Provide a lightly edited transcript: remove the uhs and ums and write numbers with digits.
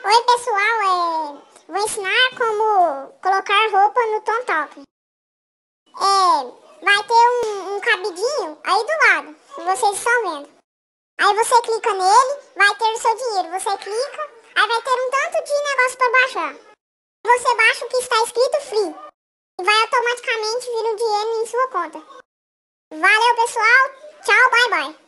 Oi pessoal, vou ensinar como colocar roupa no TomTalk. Vai ter um cabidinho aí do lado, que vocês estão vendo. Aí você clica nele, vai ter o seu dinheiro. Você clica, aí vai ter um tanto de negócio para baixar. Você baixa o que está escrito free e vai automaticamente vir o dinheiro em sua conta. Valeu pessoal, tchau, bye bye.